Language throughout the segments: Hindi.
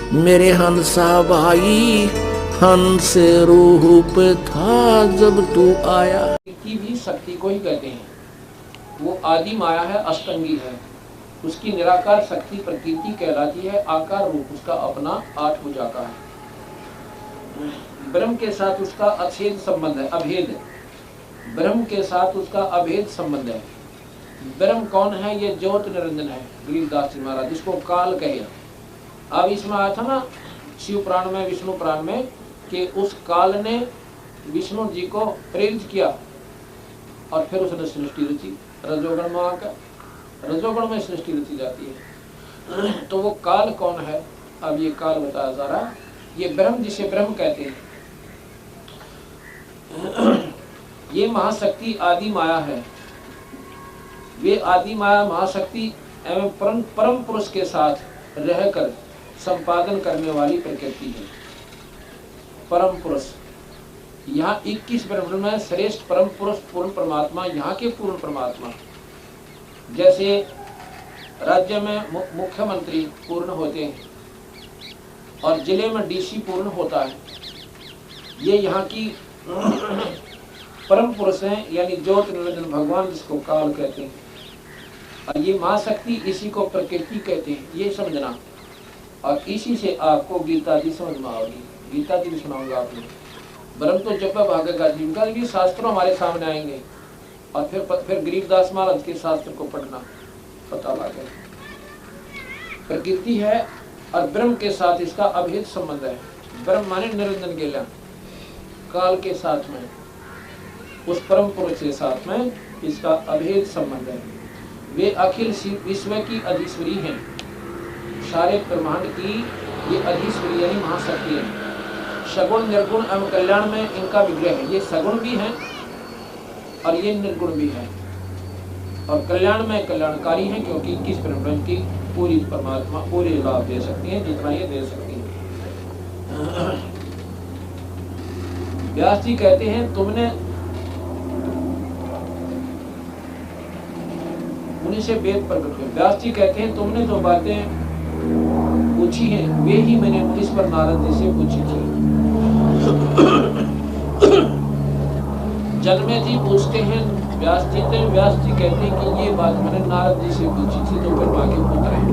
मेरे हंसा भाई हंस रूप था जब तू आया। की भी शक्ति को ही कहते हैं। वो आदि माया है, अष्टंगी है। उसकी निराकार शक्ति प्रकृति कहलाती है। आकार रूप उसका अपना 8 भुजा का है। ब्रह्म के साथ उसका अछेद संबंध है, अभेद। ब्रह्म के साथ उसका अभेद संबंध है। ब्रह्म कौन है? ये ज्योत निरंजन है, गरीबदास जी महाराज, जिसको काल कहे। अब इसमें आया था ना शिव पुराण में, विष्णु पुराण में, कि उस काल ने विष्णु जी को प्रेरित किया और फिर उसने सृष्टि रची। रजोगुण में आकर रजोगुण में सृष्टि रची जाती है। तो वो काल कौन है? अब ये काल बताया जा रहा। ये ब्रह्म, जिसे ब्रह्म कहते हैं, ये महाशक्ति आदि माया है। वे आदि माया महाशक्ति एवं परम पुरुष के साथ रहकर संपादन करने वाली प्रकृति है। परम पुरुष, यहाँ 21 ब्रह्मांड में श्रेष्ठ परम पुरुष पूर्ण परमात्मा, यहाँ के पूर्ण परमात्मा। जैसे राज्य में मुख्यमंत्री पूर्ण होते हैं और जिले में डीसी पूर्ण होता है, ये यहाँ की परम पुरुष हैं, यानी ज्योत निरंजन भगवान, जिसको काल कहते हैं। और ये महाशक्ति, इसी को प्रकृति कहते हैं, ये समझना। और इसी से आपको गीता जी समझ में आओगी। गीता जी भी सुनाऊंगा आपने। ब्रह्म तो जब भागेगा जी, उनका भी शास्त्रों हमारे सामने आएंगे और फिर गरीबदास महाराज के शास्त्र को पढ़ना, पता लगे। प्रकृति है और ब्रह्म के साथ इसका अभेद संबंध है। ब्रह्म माने निरंजन गेला, काल के साथ में, उस परम पुरुष के साथ में इसका अभेद संबंध है। वे अखिल विश्व की अधीश्वरी हैं, सारे ब्रह्मांड की ये अधीश्वरी यानी महाशक्ति है। सगुण निर्गुण एवं कल्याण में इनका विग्रह है। ये सगुण भी है और ये निर्गुण भी है, और कल्याण में कल्याणकारी है, क्योंकि 21 ब्रह्मांड की पूरी परमात्मा पूरे लाभ दे सकती है, जितना ये दे सकती है। व्यास जी कहते हैं, तुमने उन्हीं से वेद प्रकट हुए। व्यास जी कहते हैं, तुमने जो बातें पूछी है वे ही मैंने मुनीश पर नारद जी से पूछी थी। जन्मे जी पूछते हैं व्यास जी से, व्यास जी कहते हैं कि ये बात मैंने नारद जी से पूछी थी, जो ब्रह्मा के पुत्र हैं।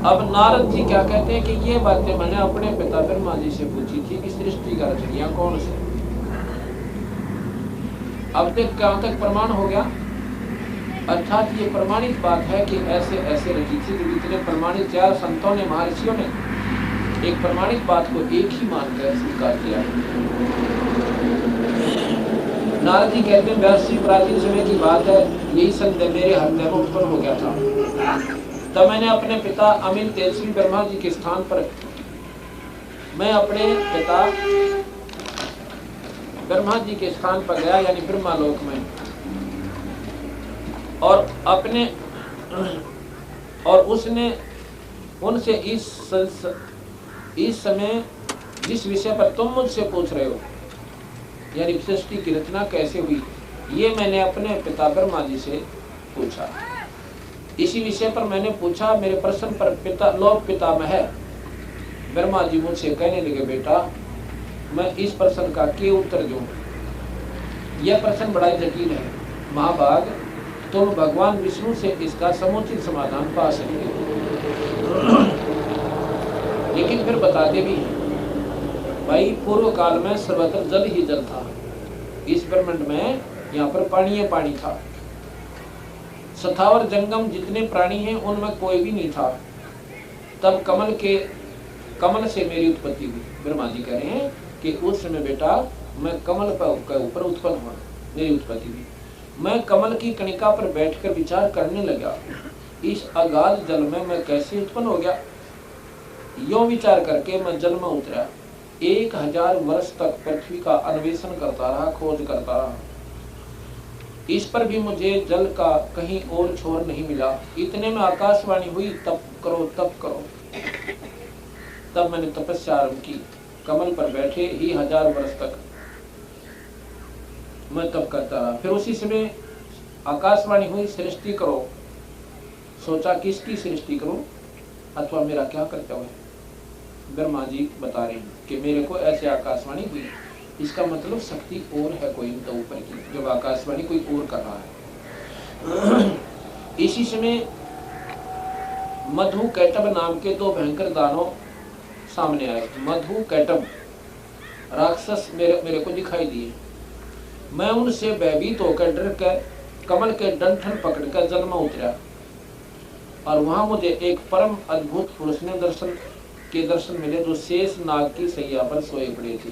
अब नारद जी क्या कहते हैं कि ये बातें मैंने अपने पिता ब्रह्मा जी से पूछी थी कि सृष्टि का रचनिया कौन से। अब तक कहां तक प्रमाण हो गया? अर्थात ये प्रमाणित बात है कि ऐसे ऐसे रची थी। जो इतने प्रमाणित 4 संतों ने, महर्षियों ने एक प्रमाणित बात को एक ही मानकर स्वीकार किया। नारद जी कहते हैं, व्यास जी प्राचीन समय की बात है, यही संदेह मेरे हृदय में उत्पन्न हो गया था। तब मैंने अपने पिता अमित तेजस्वी ब्रह्मा जी के स्थान पर, मैं अपने पिता ब्रह्मा जी के स्थान पर गया, यानी ब्रह्मालोक में, और अपने और उसने उनसे इस समय जिस विषय पर तुम मुझसे पूछ रहे हो, यानी सृष्टि की रचना कैसे हुई, ये मैंने अपने पिता ब्रह्मा जी से पूछा। इसी विषय पर मैंने पूछा। मेरे प्रश्न पर पिता लोक पितामह ब्रह्मा जी मुझसे कहने लगे, बेटा मैं इस प्रश्न का क्या उत्तर दूं? यह प्रश्न बड़ा जटिल है महाभाग, तुम भगवान विष्णु से इसका समुचित समाधान पा सकेंगे। लेकिन फिर बताते भी हैं, भाई पूर्व काल में सर्वत्र जल ही जल था। इस ब्रह्मांड में यहाँ पर पानी ही पानी था। सथावर जंगम जितने प्राणी हैं उनमें कोई भी नहीं था। तब कमल से मेरी उत्पत्ति हुई। ब्रह्मा जी कह रहे हैं कि उस समय बेटा मैं कमल के ऊपर उत्पन्न हुआ, मेरी उत्पत्ति हुई। मैं कमल की कणिका पर बैठकर विचार करने लगा, इस अगाध जल में मैं कैसे उत्पन्न हो गया। यो विचार करके मैं जल में उतरा। 1000 वर्ष तक पृथ्वी का अन्वेषण करता रहा, खोज करता रहा। इस पर भी मुझे जल का कहीं और छोर नहीं मिला। इतने में आकाशवाणी हुई, तप करो तप करो। तब मैंने तपस्या आरंभ की। कमल पर बैठे ही 1000 वर्ष तक मैं तप करता रहा। फिर उसी समय आकाशवाणी हुई, सृष्टि करो। सोचा किसकी सृष्टि करूं, अथवा मेरा क्या कर्तव्य है। ब्रह्मा जी बता रहे हैं कि मेरे को ऐसे आकाशवाणी हुई। इसका मतलब शक्ति और है कोई तो ऊपर की, जब आकाशवाणी कोई और कर रहा है। इसी समय मधु कैटब नाम के दो भयंकर दानव सामने आए। मधु कैटब राक्षस मेरे को दिखाई दिए। मैं उनसे भयभीत होकर डर कर कमल के डंठल पकड़कर जल में उतरा और वहां मुझे एक परम अद्भुत पुरुष ने दर्शन मिले, जो शेष नाग की सैया पर सोए पड़े थे।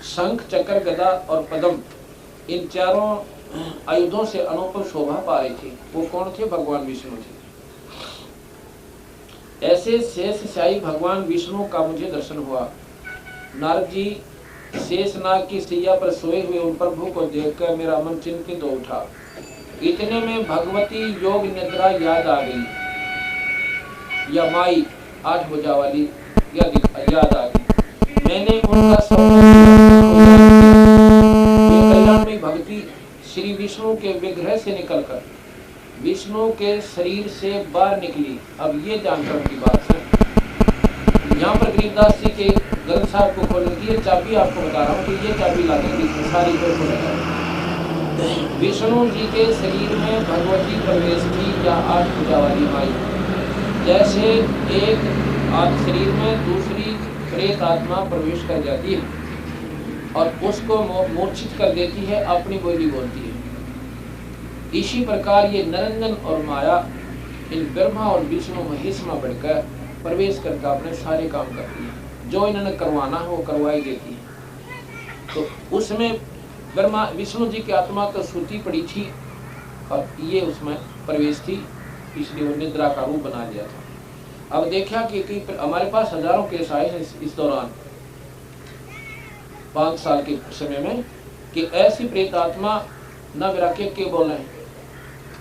शंख, चक्र, गदा और पद्म इन चारों आयुधों से अनुपम शोभा पा रहे थे। वो कौन थे? भगवान विष्णु थे। ऐसे शेषशाही भगवान विष्णु का मुझे दर्शन हुआ। नारद जी शेषनाग की सैया पर सोए हुए उन प्रभु को देखकर मेरा मन चिंतित हो उठा। इतने में भगवती योग निद्रा याद आ गई, या माई 8 भुजा वाली याद आ गई। मैंने उनका कल्याणमयी भक्ति श्री विष्णु के विग्रह से निकलकर विष्णु के शरीर से बाहर निकली। अब ये जानकर की बात है, यहाँ पर गरीबदास जी के ग्रंथ साहब को खोल ये चाबी आपको बता रहा हूँ कि ये चाबी लाकर सारी विष्णु जी के शरीर में भगवती प्रवेश की या 8 भुजा वाली माई, जैसे एक शरीर में दूसरी प्रेत आत्मा प्रवेश कर जाती है और उसको मूर्छित कर देती है, अपनी बोली बोलती है। इसी प्रकार ये निरंजन और माया इन ब्रह्मा और विष्णु महेश में बढ़कर प्रवेश करके अपने सारे काम करती है। जो इन्होंने करवाना है वो करवाई देती है। तो उसमें ब्रह्मा विष्णु जी की आत्मा तो सूती पड़ी थी और ये उसमें प्रवेश थी, इसलिए वो निद्रा का रूप बना लिया था। अब देखा कि हमारे पास हजारों केस आए हैं इस दौरान 5 साल के समय में, कि ऐसी प्रेत आत्मा न मेरा के बोले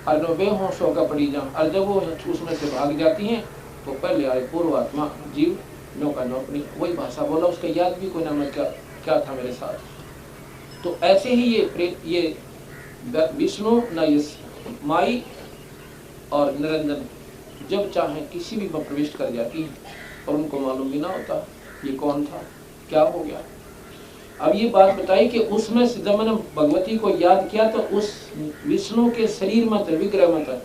और न बेहोश होकर पड़ी जाऊं, और जब वो उसमें से भाग जाती हैं तो पहले आए पूर्व आत्मा जीव नो का नो अपनी वही भाषा बोला, उसका याद भी कोई ना मैं क्या था मेरे साथ। तो ऐसे ही ये प्रेत ये विष्णु न ये माई और निरंजन जब चाहे किसी भी में प्रवेश कर जाती है और उनको मालूम भी ना होता ये कौन था, क्या हो गया। अब ये बात बताई कि उसमें से जब मैंने भगवती को याद किया तो उस विष्णु के शरीर में विग्रह में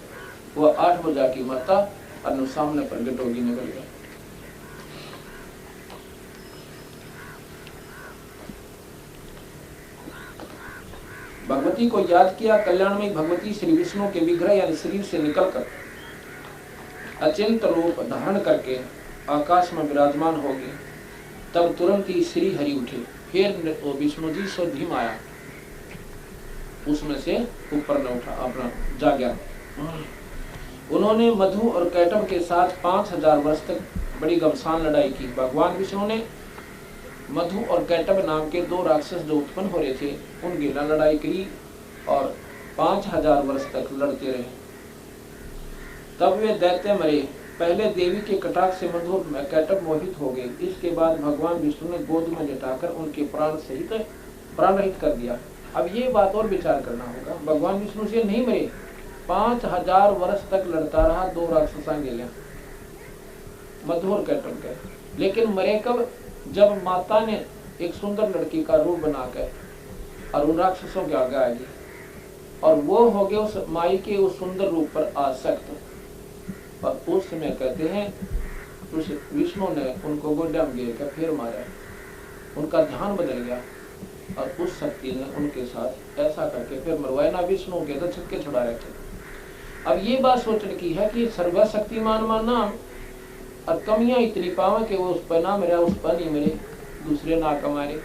वो 8 भुजा की माता और सामने प्रकट होगी निकल गया। भगवती को याद किया, कल्याण में भगवती श्री विष्णु के विग्रह यानी शरीर से निकलकर अचिंत रूप धारण करके आकाश में विराजमान हो गए। तब तुरंत ही श्री हरि उठे, फिर विष्णु जी सो धीम आया, उसमें से ऊपर न उठा, अपना जाग्या। उन्होंने मधु और कैटब के साथ 5000 वर्ष तक बड़ी घमसान लड़ाई की। भगवान विष्णु ने मधु और कैटब नाम के 2 राक्षस जो उत्पन्न हो रहे थे उनकी लड़ाई की और 5000 वर्ष तक लड़ते रहे। तब वे दैत्य मरे। पहले देवी के कटाक्ष से मधु और कैटब मोहित हो गए। इसके बाद भगवान विष्णु ने गोद में लिटाकर उनके प्राण रहित कर दिया। अब ये बात और विचार करना होगा, भगवान विष्णु से नहीं मरे, 5000 वर्ष तक लड़ता रहा 2 राक्षसा गेले मधु और कैटब के। लेकिन मरे कब? जब माता ने एक सुंदर लड़की का रूप बनाकर और उन राक्षसों के आगे आई और वो हो गए उस माई के उस सुंदर रूप पर आसक्त। और उस समय कहते हैं उस विष्णु ने उनको गोड्या में गिर कर फिर मारा, उनका ध्यान बदल गया और उस शक्ति ने उनके साथ ऐसा करके फिर मरवाया ना, विष्णु के तो छक्के छुड़ा रखे। अब ये बात सोचने की है कि सर्वशक्तिमान माना और कमियां इतनी पावे कि वो उस पर ना मेरा, उस पर नहीं मेरे, दूसरे ना कमारे।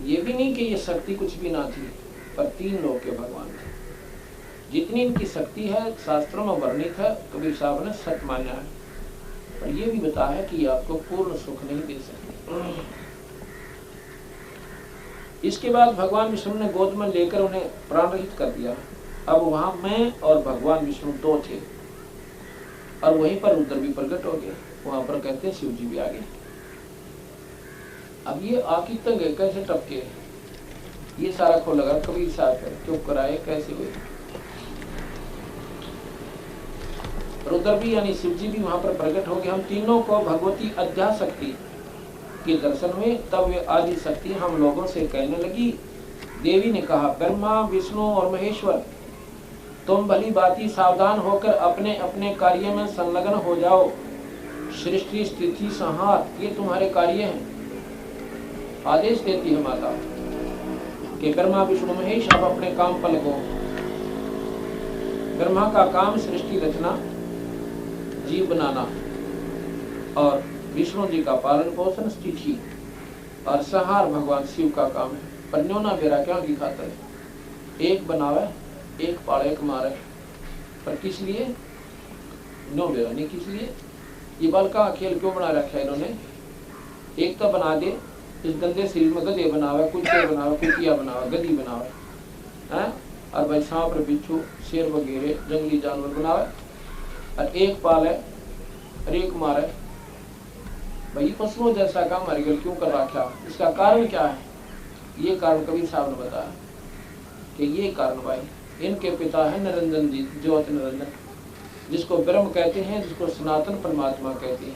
ये भी नहीं कि ये शक्ति कुछ भी ना थी, पर 3 लोग के भगवान थे। जितनी इनकी शक्ति है शास्त्रों में वर्णित है, कबीर साहब ने सत्य माना है, पर ये भी बताया है कि आपको पूर्ण सुख नहीं दे सकती। इसके बाद भगवान विष्णु ने गोद में लेकर उन्हें प्राण रहित कर दिया। अब वहां मैं और भगवान विष्णु 2 थे और वहीं पर रुद्र भी प्रकट हो गए। वहां पर कहते हैं शिव जी भी आ गए। अब ये आकी तंग कैसे टपके, ये सारा खो लगा कबीर साहब चुप कराए कैसे हुए। रुद्र भी यानी शिव जी भी वहां पर प्रकट हो गए। हम तीनों को भगवती अध्याशक्ति के दर्शन हुए। तब वे आदि शक्ति हम लोगों से कहने लगी। देवी ने कहा, ब्रह्मा विष्णु और महेश्वर, तुम भली बाती सावधान होकर अपने अपने कार्य में संलग्न हो जाओ। सृष्टि स्थिति संहार ये तुम्हारे कार्य हैं। आदेश देती है माता कि ब्रह्मा विष्णु महेश आप अपने काम पर लगो। ब्रह्मा का काम सृष्टि रचना, जीव बनाना, और विष्णु जी का पालन पोषण स्थिति, और संहार भगवान शिव का काम है। पर न्योना बेरा क्या दिखाता है, एक बनावे एक पाले एक मारे। पर किस लिए? नो बेरा नहीं, किस लिए? ये बाल का खेल क्यों बना रखा है इन्होंने? एक तो बना दे इस गंदे शरीर में गधे बनावे, कुत्ते बनावे, कुतिया बनावे, गधी बनावे, हैं? और भाई सांप बिच्छू शेर वगैरह जंगली जानवर बनावे, और एक पाले और एक मारे। भाई पशुओं जैसा काम हरिगल क्यों कर रखा? इसका कारण क्या है? ये कारण कबीर साहब ने बताया कि ये कारण भाई, इनके पिता है निरंजन जी, ज्योत निरंजन, जिसको ब्रह्म कहते हैं, जिसको सनातन परमात्मा कहते हैं।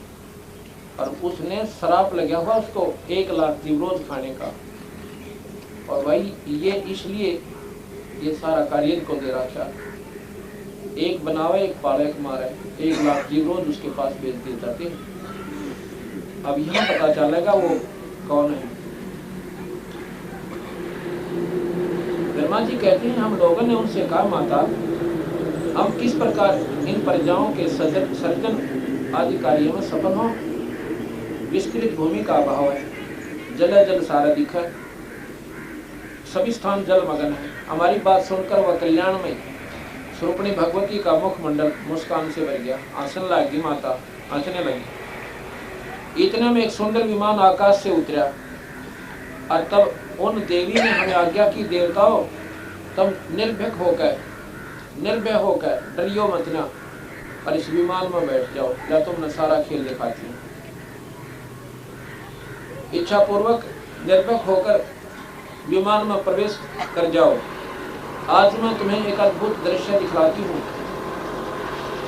और उसने शराप लगा हुआ उसको 1 लाख जीव रोज खाने का। और भाई ये इसलिए ये सारा कार्य को दे रखा, एक बनावे एक पाले एक मारे, 1 लाख जीव रोज उसके पास भेज दिए जाते हैं। अब यहाँ पता चलेगा वो कौन है। ब्रह्मा जी कहते हैं, हम लोगों ने उनसे कहा, माता हम किस प्रकार इन प्रजाओं के सर्जन आदि कार्यों में सफल हों? विस्तृत भूमि का अभाव है, जल जल सारा दिखा, सभी स्थान जल मगन है। हमारी बात सुनकर वह कल्याण में स्वरूपणी भगवती का मुखमंडल मुस्कान से भर गया। आंसन लगी माता, आंसने लगी। इतने में एक सुंदर विमान आकाश से उतरा, और तब उन देवी ने हमें आज्ञा की, देवताओं तुम निर्भय होकर डरियो मत ना, और इस विमान में बैठ जाओ, या तुमने सारा खेल दिखाती हूँ। इच्छा पूर्वक निर्भय होकर विमान में प्रवेश कर जाओ। आज मैं तुम्हें एक अद्भुत दृश्य दिखलाती हूँ।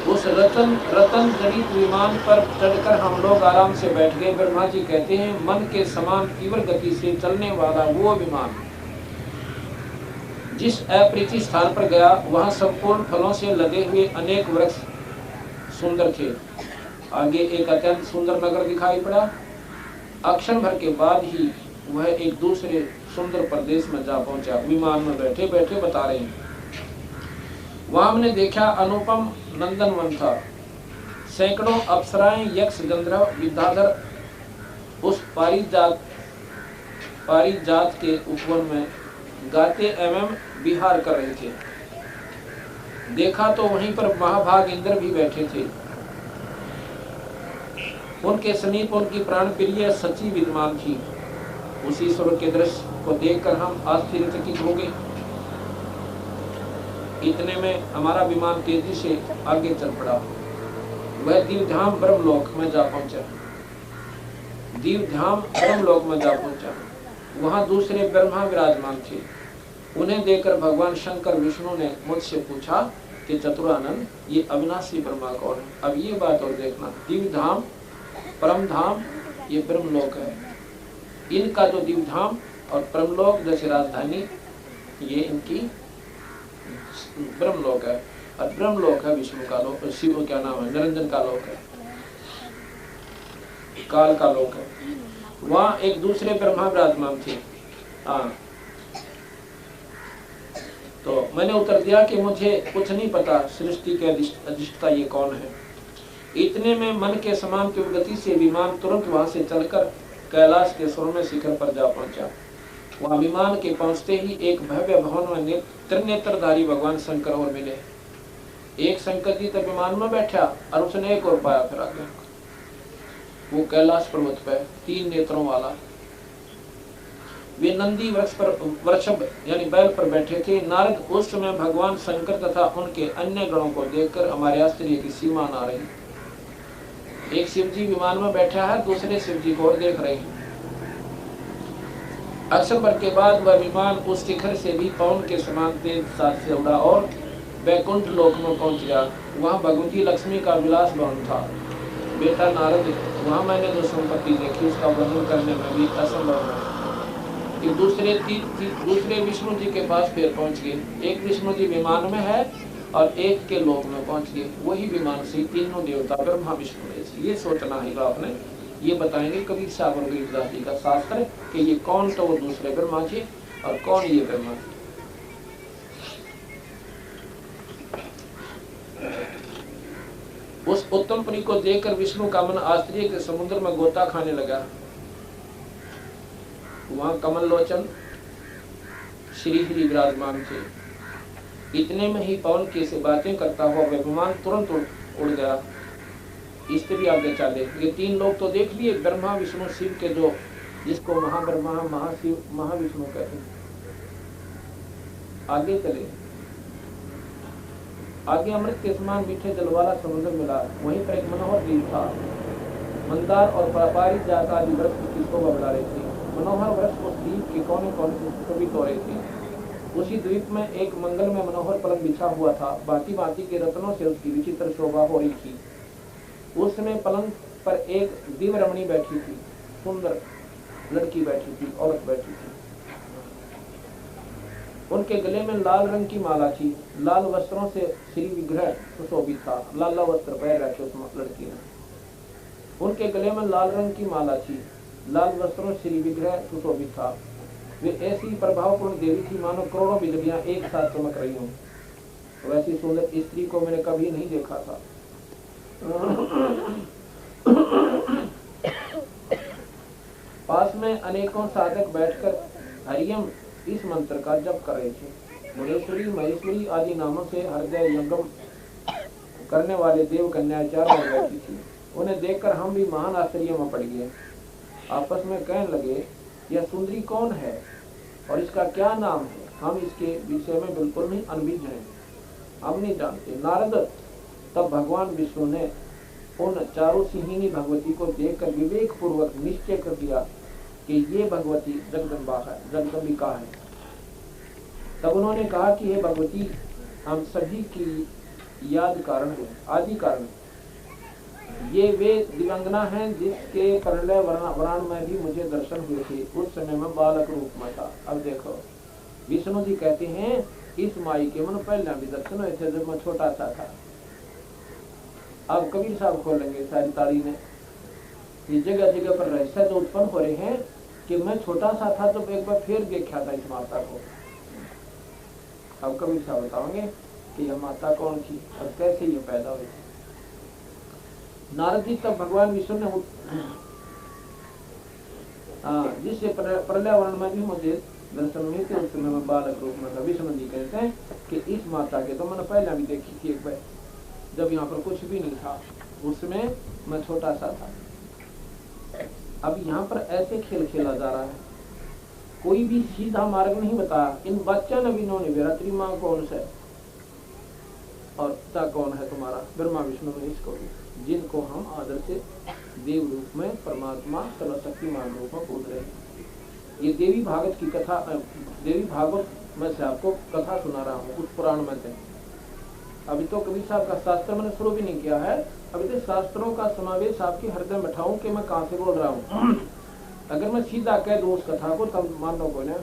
उस रतन जड़ित विमान पर चढ़कर हम लोग आराम से बैठ गए। ब्रह्मा जी कहते हैं, मन के समान तीव्र गति से चलने वाला वो विमान जिस अपरिचित स्थान पर गया, वहां संपूर्ण फलों से लदे हुए अनेक वृक्ष सुंदर थे। आगे एक अत्यंत सुंदर नगर दिखाई पड़ा। अक्षण भर के बाद ही वह एक दूसरे सुंदर प्रदेश में जा पहुंचा। विमान में बैठे बैठे बता रहे हैं, वहां हमने देखा अनुपम नंदनवन था। सैकड़ों अप्सराएं, यक्ष, गंधर्व, विद्याधर उस पारिजात के उपवन में गाते एवं विहार कर रहे थे। देखा तो वहीं पर महाभाग इंद्र भी बैठे थे। उनके समीप उनकी प्राण प्रिय सची विद्यमान थी। उसी ईश्वर के दृश्य को देखकर हम आश्चर्यचकित हो गए। इतने में हमारा विमान तेजी से आगे चल पड़ा। वह दीवधाम ब्रह्मलोक में जा पहुंचा। वहां दूसरे ब्रह्मा विराजमान थे। उन्हें देखकर भगवान शंकर विष्णु ने मुझसे पूछा कि चतुरानंद, ये अविनाशी ब्रह्मा कौन है? अब ये बात और देखना, दीवधाम परम धाम ये ब्रह्मलोक है। इनका जो दीवधाम और परमलोक जैसे राजधानी, ये इनकी ब्रह्मलोक है। और ब्रह्मलोक है विष्णु का लोक, शिव क्या नाम है, निरंजन का लोक है, काल का लोक है। वहां एक दूसरे ब्रह्मा विराजमान थे। हाँ, तो मैंने उत्तर दिया कि मुझे कुछ नहीं पता, सृष्टि के अधिष्ठता ये कौन है। इतने में मन के समान तीव्र गति से विमान तुरंत वहां से चलकर कैलाश के स्वर्णमय शिखर पर जा पहुंचा। वहां विमान के पहुंचते ही एक भव्य भवन में त्रिनेत्रधारी भगवान शंकर और मिले। एक शंकर जी तो विमान में बैठा और उसने एक और पाया फिर आगे। वो कैलाश पर्वत पर 3 नेत्रों वाला, वे नंदी वृक्ष पर वृषभ यानी बैल पर बैठे थे। नारद उस समय भगवान शंकर तथा उनके अन्य गणों को देखकर हमारे आश्चर्य की सीमा न रही। एक शिवजी विमान में बैठा है, दूसरे शिवजी को और देख रहे हैं। अक्षर भर के बाद वह विमान उस शिखर से भी पवन के समान तेज साथ से उड़ा और वैकुंठ लोक में पहुंच गया। वहाँ भगवती लक्ष्मी का विलास भवन था। बेटा नारद, वहाँ मैंने जो संपत्ति देखी उसका वर्णन करने में भी असंभव है। कि दूसरे विष्णु जी के पास फिर पहुंच गए। एक विष्णु जी विमान में है और एक के लोक में पहुंच गए। वही विमान से तीनों देवता ब्रह्मा विष्णु महेश। ये सोचना है आपने। ये बताएंगे कबीर साहब और गरीबदास जी का शास्त्र कि ये कौन तो वो दूसरे ब्रह्मा जी और कौन ये ब्रह्मा जी। उस उत्तम पुरी को देखकर विष्णु का मन आश्चर्य के समुद्र में गोता खाने लगा। वहां कमल लोचन श्री हरि विराजमान थे। इतने में ही पवन की से बातें करता हुआ वह विमान तुरंत उड़ गया। स्त्री आगे चले। ये तीन लोग तो देख लिए, ब्रह्मा विष्णु शिव के जो जिसको महाब्रह्मा महाशिव महाविष्णु कहते हैं। आगे चले। आगे अमृत के समान मीठे जल वाला समुद्र मिला। वहीं पर एक मनोहर द्वीप था। मंदार और पारिजात जात आदि वृक्ष की शोभा बढ़ा रहे थे। मनोहर वृक्ष उस द्वीप के कोने कोने से सुशोभित हो रहे थे। उसी द्वीप में एक मंगल में मनोहर पलंग बिछा हुआ था। भांति भांति के रत्नों से उसकी विचित्र शोभा हो रही थी। उसमें पलंग पर एक दिव्य रमणी बैठी थी। सुंदर लड़की बैठी थी, औरत बैठी थी। उनके गले में लाल रंग की माला थी। लाल वस्त्रों से श्री विग्रह सुशोभित था। लाला वस्त्र पहन रखे उस लड़की ने। उनके गले में लाल रंग की माला थी। लाल वस्त्रों श्री विग्रह सुशोभित था। वे ऐसी प्रभावपूर्ण देवी थी मानो करोड़ों बिजलियां एक साथ चमक रही हों। वैसी सुंदर स्त्री को मैंने कभी नहीं देखा था। पास में अनेकों साधक बैठकर हरियम इस मंत्र का जप कर रहे थे। मुनेश्वरी महेश्वरी आदि नामों से हृदय यज्ञ करने वाले देव कन्या चार लोग बैठी थी। उन्हें देखकर हम भी महान आश्चर्य में पड़ गए। आपस में कहने लगे, यह सुंदरी कौन है और इसका क्या नाम है? हम इसके विषय में बिल्कुल नहीं अनभिज्ञ हैं, हम नहीं जानते। नारद, तब भगवान विष्णु ने उन चारों सिंहिनी भगवती को देखकर विवेक पूर्वक निश्चय कर दिया कि ये भगवती जगदम्बा है, जगदम्बिका है। तब उन्होंने कहा कि हे भगवती, हम सभी की याद कारण है, आदि कारण। ये वे दिव्यांगना हैं जिसके प्रलय वरान में भी मुझे दर्शन हुए थे। उस समय में बालक रूप में था। अब देखो, विष्णु जी कहते हैं इस माई के मन पहले भी दर्शन हुए थे जब मैं छोटा सा था। अब कबीर साहब खोलेंगे सारी तारी ने। ये जगह जगह पर रहस्य जो उत्पन्न हो रहे हैं कि मैं छोटा सा था तो एक बार फिर देखा था इस माता को। अब कबीर साहब बताओगे कि यह माता कौन थी और कैसे ये पैदा हुई थी। नारद जी तब भगवान विष्णु ने जिससे पर्यावरण में भी मुझे दर्शन हुए थे उस समय में बालक रूप में था। विष्णु जी कहते हैं कि इस माता के तो मैंने पहले भी देखी थी एक बार, जब यहाँ पर कुछ भी नहीं था, उसमें मैं छोटा सा था। अब यहाँ पर ऐसे खेल खेला जा रहा है, कोई भी सीधा मार्ग नहीं बताया। इन बच्चा नवीनों ने बेरात्री माँ कौन से और पिता कौन है तुम्हारा? ब्रह्मा विष्णु महेश को, जिनको हम आदर से देव रूप में परमात्मा सर्वशक्तिमान रूप में पूज रहे हैं। ये देवी भागवत की कथा, देवी भागवत में से आपको कथा सुना रहा हूँ उस पुराण में से। अभी तो कबीर साहब का शास्त्र मैंने शुरू भी नहीं किया है। अभी तो शास्त्रों का समावेश आपके हृदय में बैठाऊं कि मैं कहाँ से बोल रहा हूँ। अगर मैं सीधा कह दूँ उस कथा को तब मान लो कोई ना,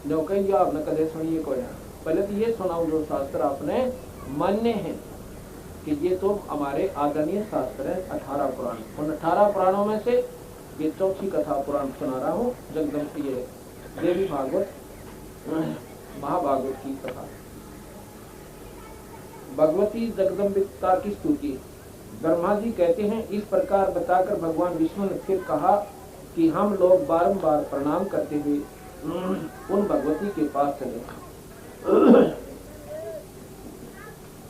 जो कही आपने कदे सुनिए कोई ना। पहले तो ये सुनाऊं जो शास्त्र आपने मान्य है कि ये तो हमारे आदरणीय शास्त्र है 18 पुराण। उन 18 पुराणों में से ये चौथी कथा पुराण सुना रहा हूँ। जगदम्ब ये देवी भागवत महाभागवत की कथा। भगवती जगदम्बिका की स्तुति। ब्रह्मा जी कहते हैं, इस प्रकार बताकर भगवान विष्णु ने फिर कहा कि हम लोग बारंबार प्रणाम करते हुए उन भगवती के पास चले।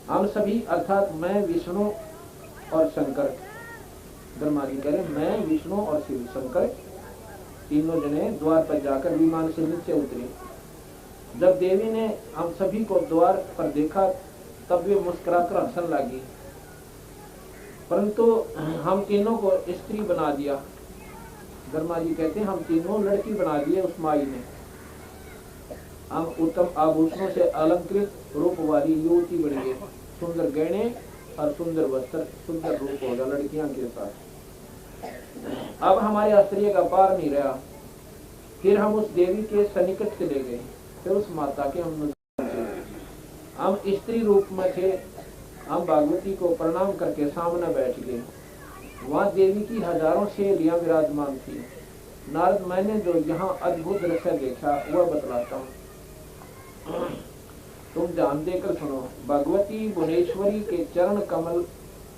हम सभी अर्थात मैं, विष्णु और शंकर, ब्रह्मा जी कह रहे मैं, विष्णु और शिव शंकर तीनों जने द्वार पर जाकर विमान से नीचे उतरे। जब देवी ने हम सभी को द्वार पर देखा तब वे मुस्कुराकर हंसने लगी, परंतु हम तीनों को स्त्री बना दिया। ब्रह्मा जी कहते हैं हम तीनों लड़की बना दिए उस माई ने। हम उत्तम आभूषणों से अलंकृत रूप वाली युवती बन गई, सुंदर गहने और सुंदर वस्त्र, सुंदर रूप होगा लड़कियां के साथ। अब हमारे आश्चर्य का पार नहीं रहा। फिर हम उस देवी के सन्निकट चले गए, फिर उस माता के हम स्त्री रूप में थे। हम भगवती को प्रणाम करके सामने बैठ गए। वहां देवी की हजारों सहेलियां विराजमान थी। नारद, मैंने जो यहाँ अद्भुत दृश्य देखा वह बतलाता हूँ, तुम ध्यान देकर सुनो। भगवती भुवनेश्वरी के चरण कमल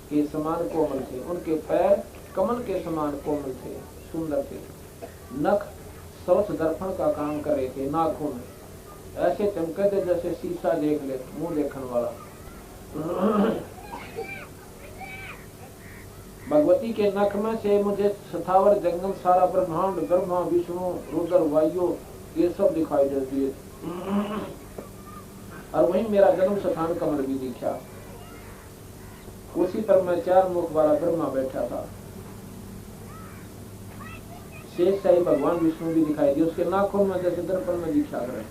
के समान कोमल थे, उनके पैर कमल के समान कोमल थे, सुंदर थे। नख स्वच्छ दर्पण का काम कर रहे थे, नाखून ऐसे चमके थे जैसे शीशा देख ले मुंह देखने वाला। भगवती के नख में से मुझे स्थावर जंगम सारा ब्रह्मांड, ब्रह्मा विष्णु रुद्र वायु ये सब दिखाई देती है। और वहीं मेरा जन्म स्थान कमल भी दिखा। उसी पर मैं 4 मुख वाला ब्रह्मा बैठा था। शेष शाही भगवान विष्णु भी दिखाई दी, उसके नाखून में जैसे दर्पण में दिखा रहे।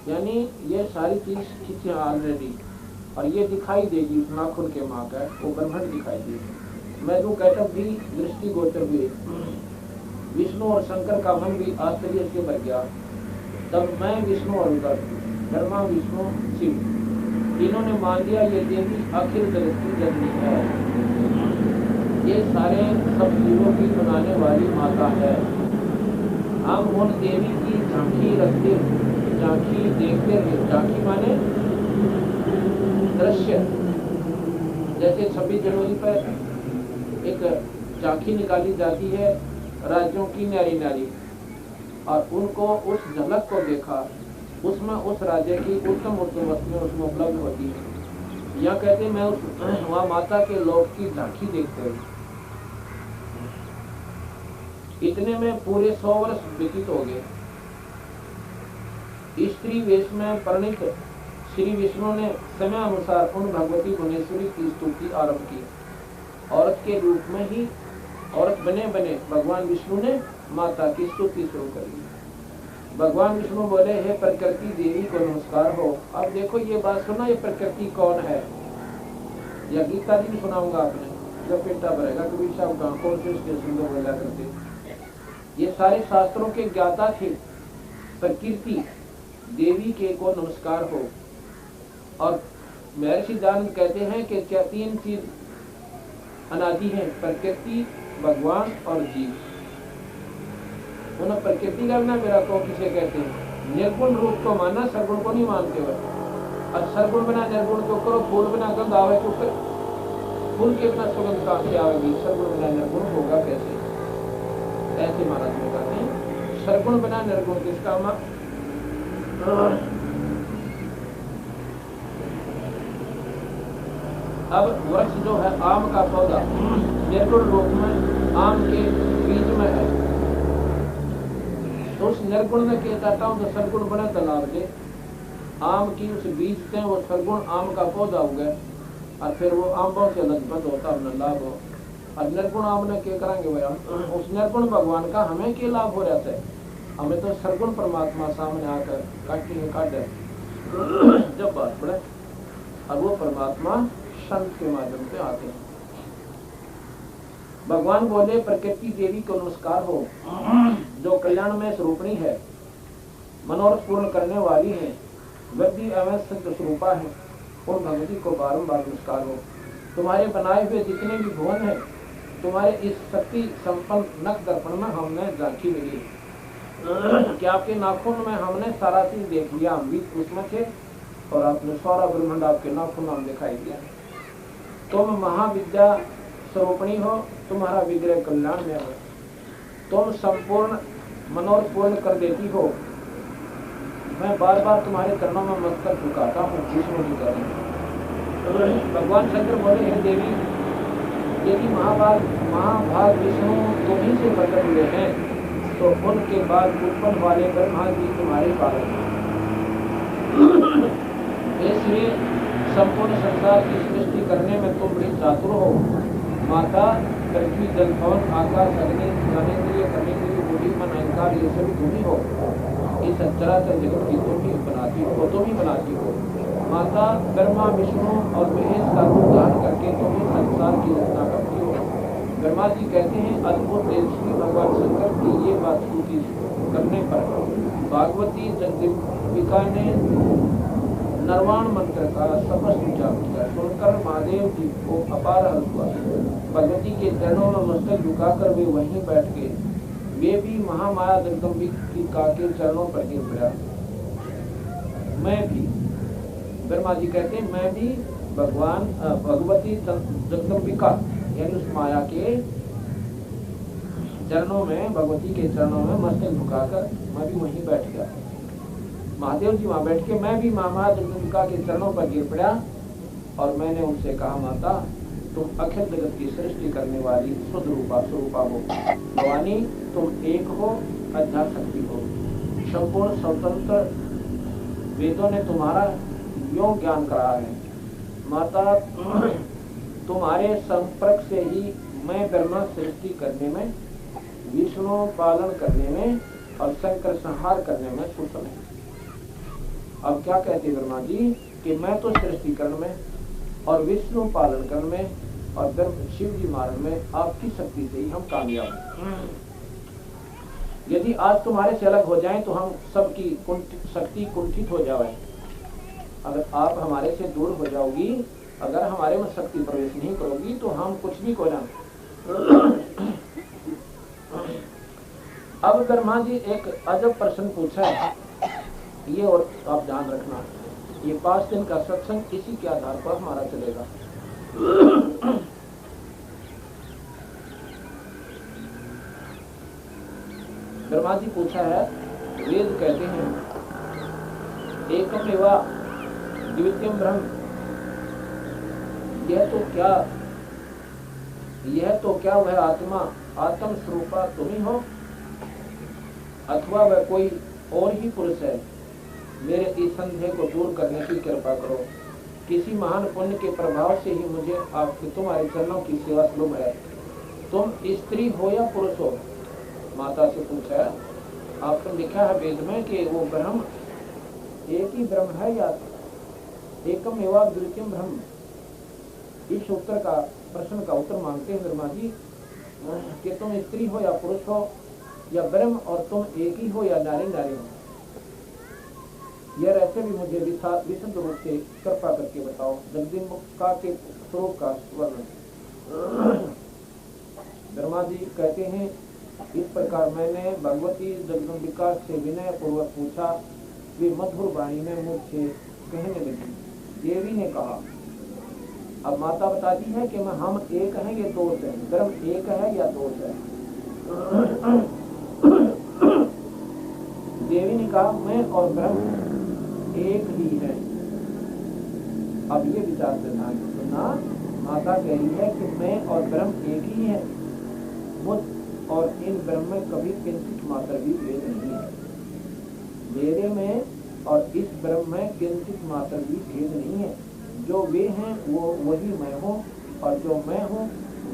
यानी ये सारी चीज खींची ऑलरेडी, और ये दिखाई देगी उस नाखून के माँ का, वो ब्रह्मांड दिखाई देगी। मैं जो कहता भी दृष्टि गोचर हुए। विष्णु और शंकर का मन भी आश्चर्य से भर गया। तब मैं विष्णु और ब्रह्मा विष्णु शिव तीनों ने मान लिया ये देवी अखिल जगत की जननी है, ये सारे सब जीवों की बनाने वाली माता है। हम उन देवी की झांकी रखते, झांकी देखते रहे। झांकी माने दृश्य। जैसे 26 जनवरी पर एक झांकी निकाली जाती है राज्यों की न्यारी न्यारी, और उनको उस झलक को देखा, उसमें उस राज्य की उत्तम उत्तम वस्तुएं उसमें उपलब्ध होती है। यह कहते मैं उस वहाँ माता के लोक की झांकी देखते हुए इतने में पूरे 100 वर्ष व्यतीत हो गए। स्त्री वेश में परिणित श्री विष्णु ने समय अनुसार उन भगवती भुवनेश्वरी की स्तुति आरंभ की। औरत के रूप में ही, औरत बने बने भगवान विष्णु ने माता की स्तुति शुरू कर दी। भगवान विष्णु बोले, हे प्रकृति देवी को नमस्कार हो। अब देखो ये बात सुना, ये प्रकृति कौन है? यह गीता जी भी सुनाऊंगा आपने जब पेटा भरेगा। कबीर साहब का कौन से उसके सुंदर बोला करते, ये सारे शास्त्रों के ज्ञाता थे। प्रकृति देवी के को नमस्कार हो। और महर्षि दानंद कहते हैं कि क्या 3 चीज अनादि है, प्रकृति, भगवान और जीव। उन्हें प्रकृति का ना मेरा को किसे कहते हैं? निर्गुण रूप को मानना, सरगुण को नहीं मानते हुए। और सरगुण बिना निर्गुण तो करो, फूल बिना गंध आवे तो कर, फूल के बिना सुगंध कहाँ से आवेगी? सरगुण बिना निर्गुण होगा कैसे? ऐसे महाराज में कहते हैं सरगुण बिना निर्गुण किसका मा? अब वृक्ष जो है आम का पौधा निर्गुण रूप में आम के बीज में है, तो उस निर्गुण में कहता हूँ तो सरगुण बना तालाब दे। आम की उस बीज से वो सरगुण आम का पौधा उगे, और फिर वो आम्बों से लजबत होता है लाभ हो। और निर्गुण आम ने क्या करेंगे भैया? उस निर्गुण भगवान का हमें क्या लाभ हो रहता है? हमें तो सरगुण परमात्मा सामने आकर काटे जब बात पड़े, और वो परमात्मा संत के माध्यम से आते हैं। भगवान बोले, प्रकृति देवी को नमस्कार हो, जो कल्याण में स्वरूपणी है, मनोरथ पूर्ण करने वाली है, वृद्धि एवं सिद्ध स्वरूपा है। और भगवती को बारंबार नमस्कार हो। तुम्हारे बनाए हुए जितने भी भुवन है, तुम्हारे इस शक्ति संपन्न नख दर्पण में हमने झांकी मिली कि आपके नाखून में हमने सारा चीज देख लिया। हम भी उसमें थे, और आपने सारा ब्रह्मांड आपके नाखून में दिखाई दिया। तुम महाविद्या स्वरूपणी हो, तुम्हारा विग्रह कल्याण में हो। तुम संपूर्ण मनोरथ पूर्ण कर देती हो। मैं बार बार तुम्हारे चरणों में मस्तक झुकाता हूँ, विष्णु जी कर रहे हैं। भगवान शंकर बोले, हे देवी, यदि महाभाग विष्णु तुम ही से प्रकट हुए हैं, तो उनके बाद उत्पन्न वाले ब्रह्मा जी तुम्हारे पालन हैं। इसलिए संपूर्ण संसार की सृष्टि करने में तुम बड़ी चातुर हो। माता, पृथ्वी, जल, पवन, आकाश, अग्नि बनाने के लिए, करने के लिए, बुद्धि, मन, अहंकार, ये सभी तुम ही हो। इस चराचर जगत की तुम ही बनाती हो, तुम ही बनाती हो। माता ब्रह्मा विष्णु और महेश का रूप धारण करके तुम इस संसार की रचना करती हो। ब्रह्मा जी कहते हैं अद्भुत तेजस्वी भगवान शंकर की ये बात स्तुति करने पर भागवती जगदम्बिका ने नरवाण मंत्र का स्पष्ट उच्चारण किया। सुनकर महादेव जी को अपार हर्ष हुआ। भगवती के चरणों में मस्तक झुकाकर वे वहीं बैठ गए। वे भी महामाया जगदम्बिका के चरणों पर गिर पड़ा। मैं भी, ब्रह्मा जी कहते हैं, मैं भी भगवती जगदम्बिका यानी उस माया के चरणों में, भगवती के चरणों में मस्तक झुकाकर मैं भी वहीं बैठ गया। महादेव जी वहां बैठ के मैं भी मामा जगदम्बिका के चरणों पर गिर पड़ा और मैंने उनसे कहा, माता तुम अखिल जगत की सृष्टि करने वाली शुद्ध रूपा स्वरूपा हो। भवानी तुम एक हो, अध्याशक्ति हो, संपूर्ण स्वतंत्र। वेदों ने तुम्हारा योग ज्ञान करा है। माता तुम्हारे संपर्क से ही मैं ब्रह्मा सृष्टि करने में, विष्णु पालन करने में और शंकर संहार करने में कुशल है। अब क्या कहते ब्रह्मा जी कि मैं तो सृष्टिकरण में और विष्णु पालन करने में और शिव जी मारण में आपकी शक्ति से ही हम कामयाब हैं। यदि आज तुम्हारे से अलग हो जाएं तो हम सबकी शक्ति कुंठित हो जाए। अगर आप हमारे से दूर हो जाओगी, अगर हमारे में शक्ति प्रवेश नहीं करोगी तो हम कुछ भी को जाए। अब ब्रह्मा जी एक अजब प्रश्न पूछा है, ये और आप ध्यान रखना, ये 5 दिन का सत्संग इसी के आधार पर हमारा चलेगा। ब्रह्मा जी पूछा है, वेद कहते हैं एकम एवा द्वितीयम ब्रह्म, यह तो क्या वह आत्मा आत्म स्वरूपा तुम ही हो अथवा वह कोई और ही पुरुष है। मेरे इस संदेह को दूर करने की कृपा करो। किसी महान पुण्य के प्रभाव से ही मुझे आपके तुम्हारे चरणों की सेवा सुलभ है। तुम स्त्री हो या पुरुष हो? माता से पूछा, आपने लिखा है वेद में कि वो ब्रह्म एक ही ब्रह्म है या एकम एवा द्वितीयम ब्रह्म। इस उत्तर का प्रश्न का उत्तर मांगते हैं ब्रह्मा जी कि तुम स्त्री हो या पुरुष हो या ब्रह्म और तुम एक ही हो या नारी नारी हो। यह रहते भी मुझे विशुद्ध रूप से कृपा करके बताओ। जगदम्बिका के स्वरूप का वर्णन। ब्रह्मा जी कहते हैं, इस प्रकार मैंने भगवती जगदम्बिका से विनय पूर्वक पूछा। वे मधुर वाणी में मुझसे कहने लगी। देवी ने कहा, अब माता बताती है कि हम एक हैं या दोष है, ब्रह्म एक है या दोष है। देवी ने कहा, मैं और ब्रह्म एक ही है। अब ये विचार से ध्यान सुनना, माता कह रही है कि मैं और ब्रह्म एक ही है। मुझ और इन ब्रह्म में कभी किंचित मात्र भी भेद नहीं है। मेरे में और इस ब्रह्म में किंचित मात्र भी भेद नहीं है। जो वे हैं वो वही मैं हूँ और जो मैं हूँ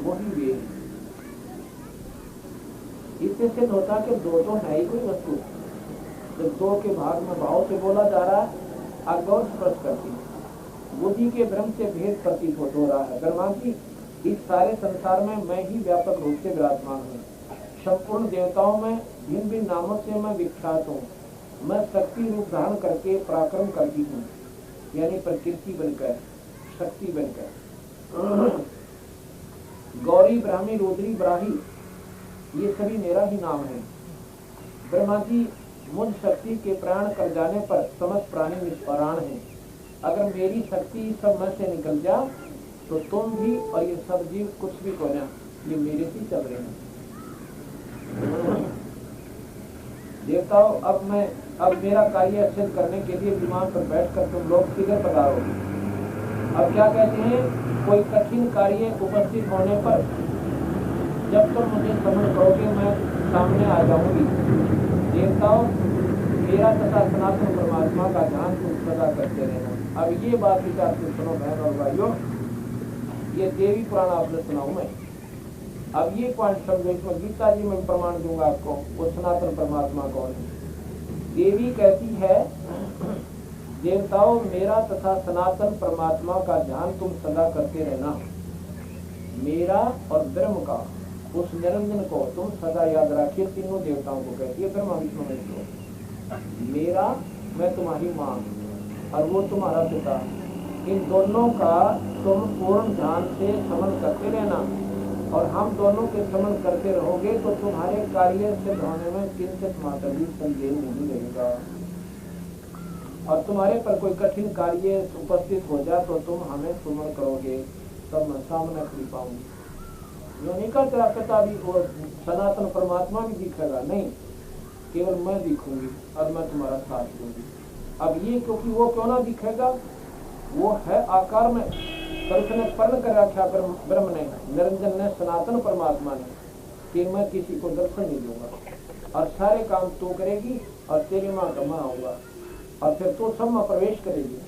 वही वे हैं। इससे सिद्ध होता कि दो तो है ही कोई वस्तु। जब दो के भाग में भाव से बोला जा रहा है, अगौर स्पष्ट करती है। बुद्धि के ब्रह्म से भेद प्रतीत हो रहा है। ब्रह्मा जी, इस सारे संसार में मैं ही व्यापक रूप से विराजमान हूँ। संपूर्ण देवताओं में भिन्न भिन्न नामों से मैं विख्यात हूँ। मैं शक्ति रूप धारण करके पराक्रम करती हूँ, यानी प्रकृति बनकर, शक्ति बनकर। गौरी, ब्राह्मी, रुद्री, ब्राही, ये सभी मेरा ही नाम है। ब्रह्मा जी, मुझ शक्ति के प्राण कर जाने पर समस्त प्राणी निष्पराण हैं। अगर मेरी शक्ति सब में से निकल जा तो तुम भी और ये सब जीव कुछ भी को ना, ये मेरे से चल रहे हैं। देवताओं, अब मेरा कार्य सिद्ध करने के लिए विमान पर बैठकर तुम लोग किधर पधारो। अब क्या कहते हैं, कोई कठिन कार्य उपस्थित होने पर जब तुम मुझे समझ करोगे मैं सामने आ जाऊंगी। देवताओं, मेरा तथा सनातन परमात्मा का ध्यान तुम सदा करते रहना। अब ये बात विचार से सुनो बहन और भाइयों, ये देवी पुराण आपने सुनाऊं मैं। अब ये पॉइंट समझो, इसमें गीता जी में प्रमाण दूंगा आपको वो सनातन परमात्मा कौन है। देवी कहती है देवताओं मेरा तथा सनातन परमात्मा का ध्यान तुम सदा करते रहना। मेरा और ब्रह्म का, उस निरंजन को तुम सदा याद रखिए। तीनों देवताओं को कहती है ब्रह्मा विष्णु महेश। मेरा, मैं तुम्हारी माँ और वो तुम्हारा पिता, इन दोनों का तुम पूर्ण ध्यान से स्मरण करते रहना। और हम दोनों के स्मरण करते रहोगे तो तुम्हारे कार्य सिद्ध होने में किंचित मात्र भी संदेह नहीं रहेगा। और तुम्हारे पर कोई कठिन कार्य उपस्थित हो जाए तो तुम हमें स्मरण करोगे, तब मैं सामने खड़ी पाऊंगी। यो नहीं कर तेरा पिता भी और सनातन परमात्मा भी दिखेगा, नहीं, केवल मैं दिखूंगी और मैं तुम्हारा साथ दूंगी। अब ये क्योंकि वो क्यों ना दिखेगा, वो है आकार में, पर उसने पर्ण कर रखा ब्रह्म ने, निरंजन ने, सनातन परमात्मा ने, कि मैं किसी को दर्शन नहीं दूंगा और सारे काम तू करेगी और तेरी माँ का मैं आऊंगा और फिर तू सब में प्रवेश करेगी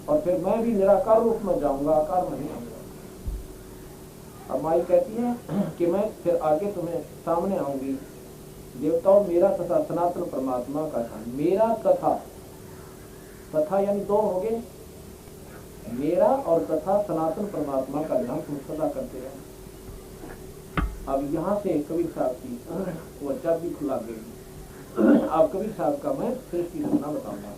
और फिर मैं भी निराकार रूप में जाऊंगा, आकार में नहीं आऊंगा। अब माई कहती है कि मैं फिर आगे तुम्हें सामने आऊंगी। देवताओं मेरा तथा सनातन परमात्मा का था। मेरा तथा, तथा यानी दो हो गए, मेरा और तथा सनातन परमात्मा का ध्यान तुम सदा करते रहो। अब यहाँ से कबीर साहब की वो जब भी खुला गई। अब कबीर साहब का मैं सृष्टि रचना बताऊंगा।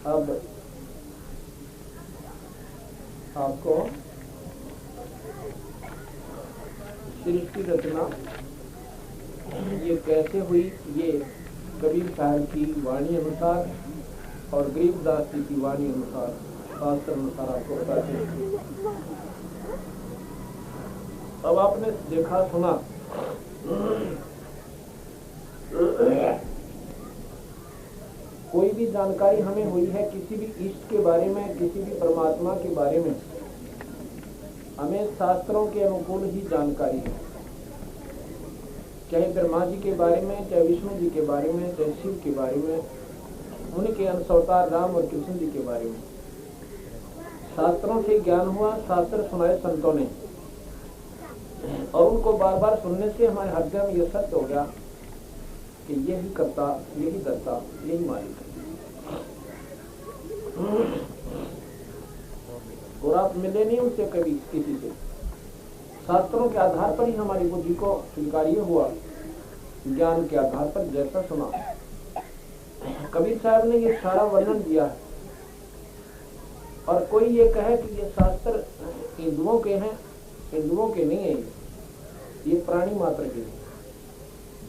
अब आपको सृष्टि रचना ये कैसे हुई, ये कबीर साहब की वाणी अनुसार और गरीबदास जी की वाणी अनुसार, शास्त्र अनुसार आपको बताते हैं। अब आपने देखा सुना, कोई भी जानकारी हमें हुई है किसी भी इष्ट के बारे में, किसी भी परमात्मा के बारे में, हमें शास्त्रों के अनुकूल ही जानकारी है। चाहे ब्रह्मा जी के बारे में, चाहे विष्णु जी के बारे में, चाहे शिव के बारे में, उनके अंश अवतार राम और कृष्ण जी के बारे में शास्त्रों से ज्ञान हुआ। शास्त्र सुनाए संतों ने और उनको बार बार सुनने से हमारे हृदय में यह सत्य हो गया कि यही करता, यही करता, यही मालिक। और आप मिले नहीं उनसे कभी किसी से, शास्त्रों के आधार पर ही हमारी बुद्धि को स्वीकार्य हुआ, ज्ञान के आधार पर जैसा सुना। कबीर साहब ने ये सारा वर्णन दिया है। और कोई ये कहे कि ये शास्त्र हिंदुओं के हैं, हिंदुओं के नहीं है, ये प्राणी मात्र के हैं।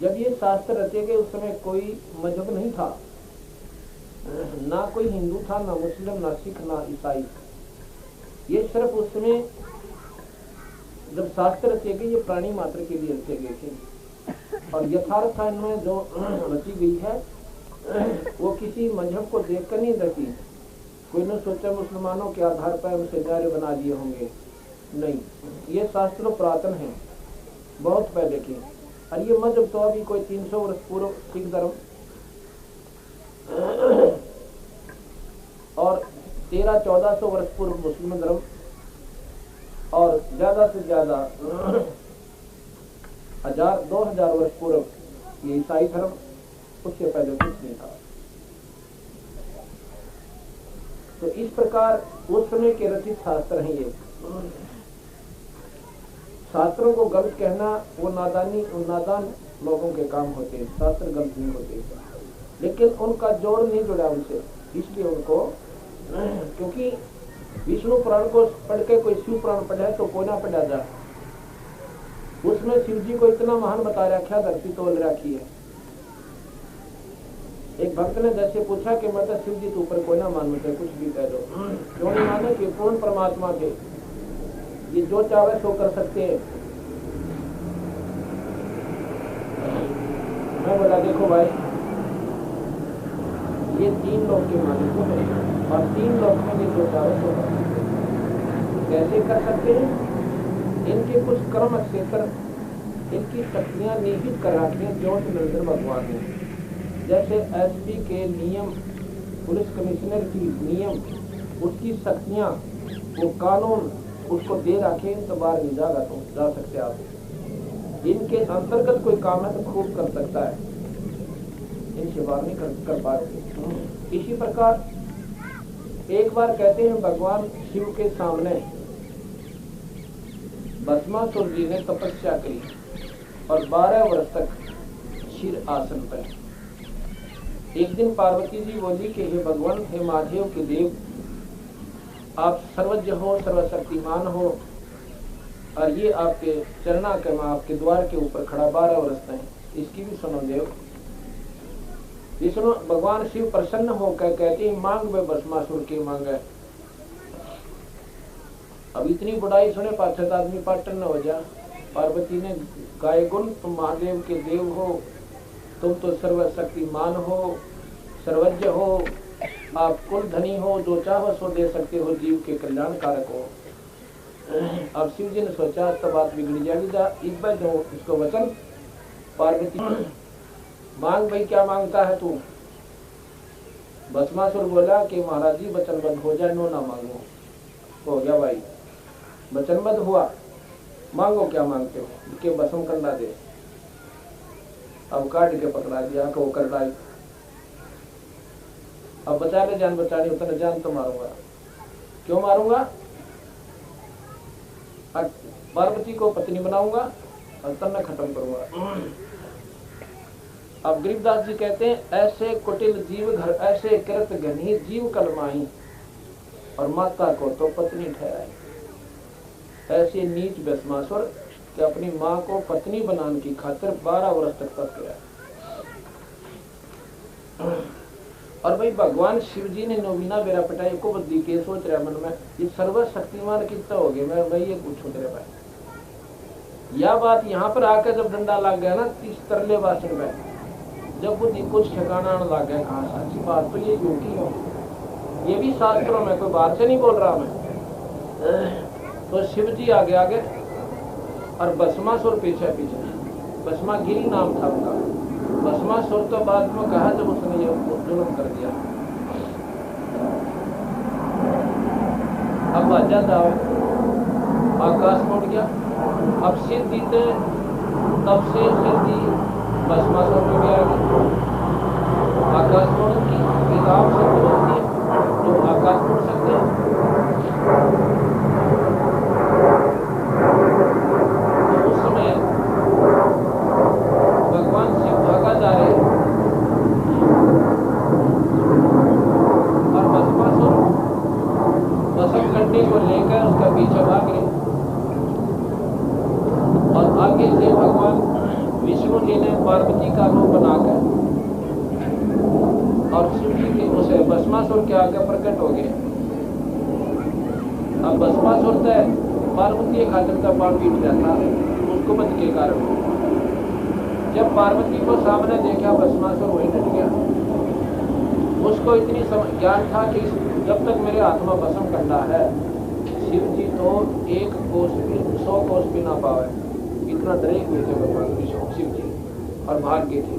जब ये शास्त्र रचे गए उस समय कोई मजहब नहीं था, ना कोई हिंदू था, ना मुस्लिम, ना सिख, ना ईसाई। ये सिर्फ उस समय जब शास्त्र रचे गए ये प्राणी मात्र के लिए रचे गए थे। और यथार्थ इनमें जो रची गई है वो किसी मजहब को देखकर नहीं रची। कोई ने सोचा मुसलमानों के आधार पर उनसे न्याय बना दिए होंगे, नहीं, ये शास्त्र पुरातन है, बहुत पहले के। और ये मजहब तो अभी कोई 300 वर्ष पूर्व सिख धर्म और 1300-1400 वर्ष पूर्व मुस्लिम धर्म और ज्यादा से ज्यादा 1000-2000 वर्ष पूर्व ये ईसाई धर्म, उससे पहले कुछ नहीं था। तो इस प्रकार उस समय के रचित शास्त्र हैं ये। शास्त्रों को गलत कहना वो नादान लोगों के काम होते हैं, शास्त्र गलत नहीं होते, लेकिन उनका जोड़ नहीं जुड़ा उनसे, इसलिए उनको, क्योंकि विष्णु पुराण को पढ़ के कोई शिव पुराण पढ़े तो कोई ना पढ़ा जाए, उसमें शिव जी को इतना महान बता रखा, धरती तोल रखी है। एक भक्त ने जैसे पूछा कि मतलब शिव जी तो ऊपर कोई ना मान, मुझे कुछ भी कह दो, क्यों नहीं माने कि पूर्ण परमात्मा थे, ये जो चाहे सो कर सकते हैं। मैं बोला देखो भाई, ये 3 लोग के मालिक हैं और 3 लोग में ये जो चाहे सो कर सकते हैं। कैसे कर सकते हैं? इनके कुछ कर्म क्षेत्र, इनकी शक्तियां निहित कर रखी हैं ज्योत निरंजन भगवान ने। जैसे एसपी के नियम, पुलिस कमिश्नर की नियम, उसकी शक्तियां, वो कानून, उसको दे रखे तो बाहर नहीं जाएगा, तो जा सकते आप। इनके अंतर्गत कोई काम है तो खूब कर सकता है, इनसे बाहर नहीं कर पाते। इसी प्रकार एक बार कहते हैं भगवान शिव के सामने भस्मासुर जी ने तपस्या करी और 12 वर्ष तक शिर आसन पर। एक दिन पार्वती जी बोली कि हे भगवान, हे महादेव के देव, आप सर्वज्ञ हो, सर्वशक्तिमान हो, और ये आपके चरणा के मैं आपके द्वार के ऊपर खड़ा 12 वर्ष तक, इसकी भी सुनो देव। विष्णु भगवान शिव प्रसन्न होकर कहते हैं मांग में भस्मासुर की मांग है। अब इतनी बुढ़ाई सुने पाछत आदमी पाटन न हो जा। पार्वती ने गाय गुण, तुम महादेव के देव हो, तुम तो सर्वशक्तिमान हो, सर्वज्ञ हो, आप कुल धनी हो, जो चाहो सो दे सकते हो, जीव के कल्याण कारक हो। अब शिव जी ने सोचा तो बात बिगड़ जाएगी, इस बार जो इसको वचन। पार्वती मांग भाई, क्या मांगता है तू? भस्मासुर बोला कि महाराज जी वचनबद्ध हो जाए, नो ना मांगो। हो गया भाई, वचनबद्ध हुआ, मांगो क्या मांगते हो? के भस्म करना दे। अब काट के पकड़ा दिया, को कर डाई। अब बचा ले जान बचानी, उतना जान तो मारूंगा। क्यों मारूंगा? पार्वती को पत्नी बनाऊंगा और तन्ना खत्म करूंगा। अब गरीबदास जी कहते हैं ऐसे कुटिल जीव घर, ऐसे कृत घनी जीव कलमाही, और माता को तो पत्नी ठहराई। ऐसे नीच भस्मासुर कि अपनी माँ को पत्नी बनाने की खातिर 12 वर्ष तक तप किया। और भाई भगवान शिव जी ने नोबिना बेरा पिटाई को बद्दी के सोच रहा मन में, ये सर्वशक्तिमान कितना हो गया। मैं ये पूछूं तेरे भाई, यह बात यहाँ पर आकर जब डंडा लग गया ना 30 तरले वासन में, जब बुद्धि कुछ ठिकाना लग गया, कहा सच्ची बात तो ये योगी हो, ये भी शास्त्रों में, कोई बात से नहीं बोल रहा मैं। तो शिव जी आगे आगे और भस्मासुर पीछे पीछे। भस्मागिरी नाम था उनका। भस्मासुर तो बाद में कहा जब उसने ये जुल्म कर दिया। अब आजा था, आकाश मोड़ गया। अब सिद्धि तब से सिद्धि भस्मासुर में भी आ गई। आकाश मोड़ की किताब से बोलती है, जो आकाश मोड़ सकते हैं। तो उस समय भगवान शिव भागा जा रहे और भस्मासुर भस्म करने को लेकर उसका पीछे भाग गए। और आगे से भगवान विष्णु जी ने पार्वती का रूप बनाकर और शिव जी के उसे भस्मासुर के आगे प्रकट हो गए। अब भस्मासुर तय पार्वती खातिर का पार पीट जाता उसको बच के कारण। जब पार्वती को सामने देखा भस्मासुर वही डट गया। उसको इतनी ज्ञान था कि जब तक मेरे हाथ में भस्म करना है, शिव जी तो 1 कोस भी 100 कोस भी ना पावे, इतना डरे हुए थे भगवान विष्णु शिव जी और भाग गए थे।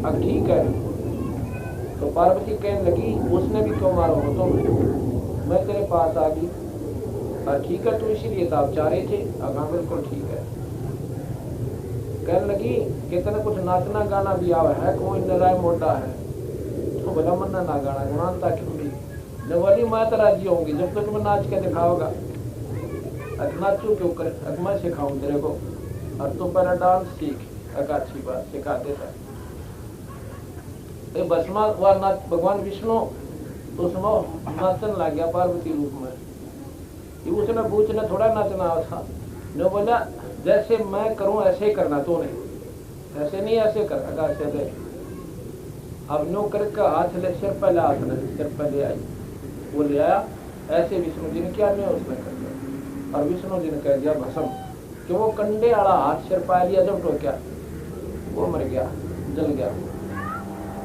अब ठीक है, तो पार्वती कहने लगी उसने भी क्यों मारो हो, तो मैं तेरे पास आ गई। ठीक है, तो इसीलिए तो आप चाह रहे थे। हाँ बिल्कुल ठीक है। कहने लगी कि तेने कुछ नाचना गाना भी आवा है, कोई नराय मोटा है तो बोला मन्ना ना गाना गुणानता क्यों भी नवाली मैं तो राजी होंगी जब तक मैं नाच के दिखाओगा। नाचू क्यों कर, मैं सिखाऊं तेरे को, और तू पहले डांस सीख। अच्छी बात, सिखा देता। भस्मा हुआ नाच भगवान विष्णु तो उसमें नाचन लग गया पार्वती रूप में। उसने पूछने थोड़ा नाचना था, ने बोला जैसे मैं करूं ऐसे ही करना, तू नहीं ऐसे नहीं ऐसे कर। ऐसे दे अब नो करके हाथ ले सिर पहले हाथ ने सिर पहले आई, वो ले आया ऐसे विष्णु जी ने क्या नहीं उसने कर दिया। और विष्णु जी ने कह दिया भस्म, कि वो कंडे वाला हाथ सिर पा लिया जब तो क्या वो मर गया, जल गया।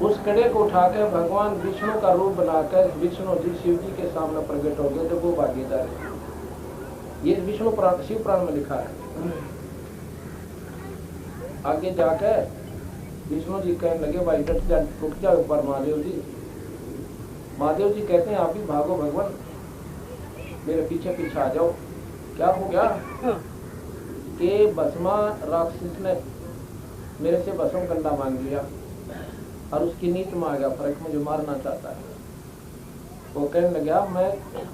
उस कड़े को उठाकर भगवान विष्णु का रूप बनाकर विष्णु जी शिव जी के सामने प्रकट हो गए, जब वो भागे जा रहे। ये विष्णु पुराण शिव पुराण में लिखा है। आगे जाकर विष्णु जी कहने लगे भाई डट जा, रुक जा ऊपर महादेव जी। महादेव जी कहते हैं आप भी भागो भगवान, मेरे पीछे पीछे आ जाओ। क्या हो गया कि भस्मा राक्षस ने मेरे से भस्म कंडा मांग लिया और उसकी नीत में आ गया फर्क, मुझे मारना चाहता है। वो कहने लगा मैं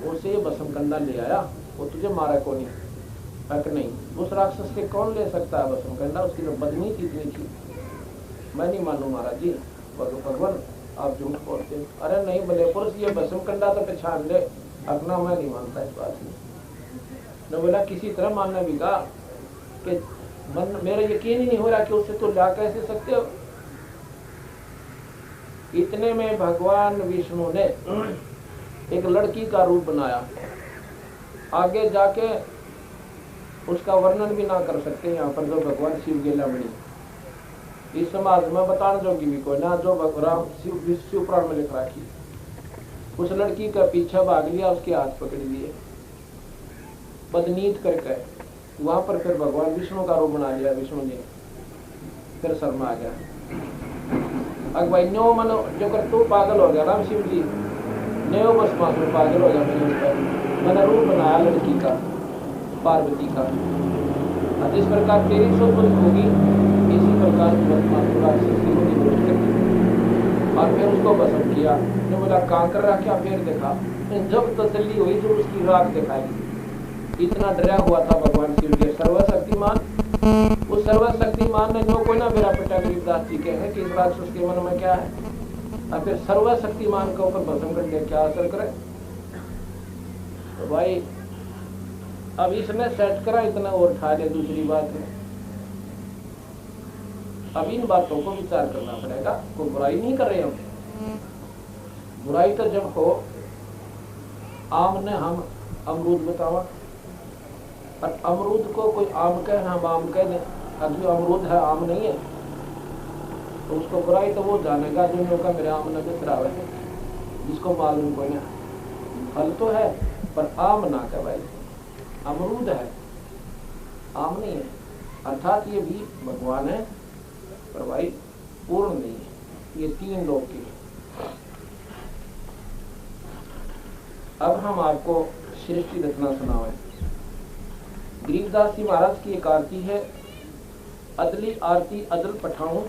उसे भस्म कंडा ले आया, वो तुझे मारा को नहीं। फर्क नहीं, उस राक्षस के कौन ले सकता है भस्म कंडा, उसकी तो बदनीत इतनी थी। मैं नहीं मानू महाराज जी, भगवान आप झूठ बोलते। अरे नहीं भले पुरुष, ये भस्म कंडा तो पहचान ले, अपना मैं नहीं मानता इस बात में। न बोला किसी तरह मानने भी कहा कि मेरा यकीन ही नहीं हो रहा कि उससे तो ला कैसे सकते हो। इतने में भगवान विष्णु ने एक लड़की का रूप बनाया। आगे जाके उसका वर्णन भी ना कर सकते यहाँ पर जो भगवान शिव के लमड़ी इस समाज में बताने जोगी भी कोई ना, जो भगवान शिव पुराण में लिख रखी। उस लड़की का पीछा भाग लिया, उसके हाथ पकड़ लिए बदनीत करके। वहां पर फिर भगवान विष्णु का रूप बना लिया विष्णु ने। फिर शर्मा आ गया, अग भाई न्यो मनो जो कर तू पागल हो गया राम शिव जी, न्यो बस में पागल हो गया मैंने रूप बनाया लड़की का, पार्वती का। जिस प्रकार तेरी सोच होगी इसी प्रकार और फिर उसको भस्म किया। जो बोला कहाँ कर रखा, फिर देखा जब तसल्ली हुई जो उसकी राख दिखाई। इतना डरा हुआ था भगवान शिव के सर्वशक्तिमान। उस सर्वशक्तिमान ने जो कोई ना मेरा पिता गरीबदास जी के हैं कि इस राक्षस के मन में क्या है, और फिर सर्वशक्तिमान के ऊपर भस्म करके क्या असर करे। तो भाई अब इसने सेट करा, इतना और ठा ले। दूसरी बात है अब इन बातों को विचार करना पड़ेगा। कोई बुराई नहीं कर रहे हम, बुराई तो जब हो आम ने हम अमरूद बतावा, और अमरूद को कोई आम कहे हम आम कह दें, अब जो अमरूद है आम नहीं है, तो उसको बुराई तो वो जानेगा जो का मेरे आम ने बिखरा है, जिसको मालूम कोई ना फल तो है पर आम ना कह भाई, अमरूद है आम नहीं है। अर्थात ये भी भगवान है पर भाई पूर्ण नहीं है, ये तीन लोग की। अब हम आपको सृष्टि रचना सुनावे। गरीबदास जी महाराज की एक आरती है, अदली आरती अदल पठाऊं,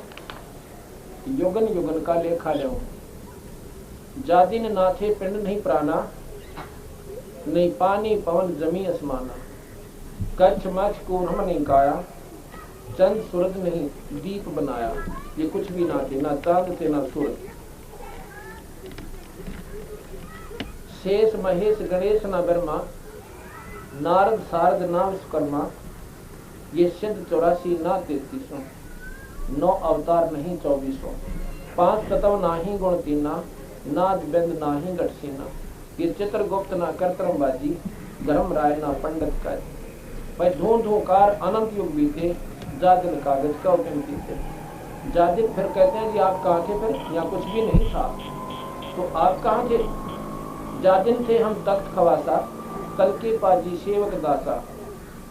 युगन युगन का लेखा लेऊं। जादिन नाथे पिंड नहीं प्राणा, नहीं पानी पवन जमी आसमाना। कच्छ मच्छ कूर्म नहीं काया, चंद सूरज नहीं दीप बनाया। ये कुछ भी ना थे, ना चांद थे ना सूरज। शेष महेश गणेश ना ब्रह्मा, नारद सारद ना विश्वकर्मा। ये सिद्ध 84 ना 33, 9 अवतार नहीं 24। 5 तत्व नाही गुण तीना, नाद बिंद नाही गठसीना। ये चित्रगुप्त ना करतरमबाजी, धर्म राय ना पंडित का। भाई धू धूकार अनंत युग बीते, जादिन कागज का उपयोग थे। जादिन फिर कहते हैं कि आप कहाँ थे, फिर यहाँ कुछ भी नहीं था तो आप कहाँ थे। जादिन थे हम तख्त खवासा, कल के पाजी सेवक दासा।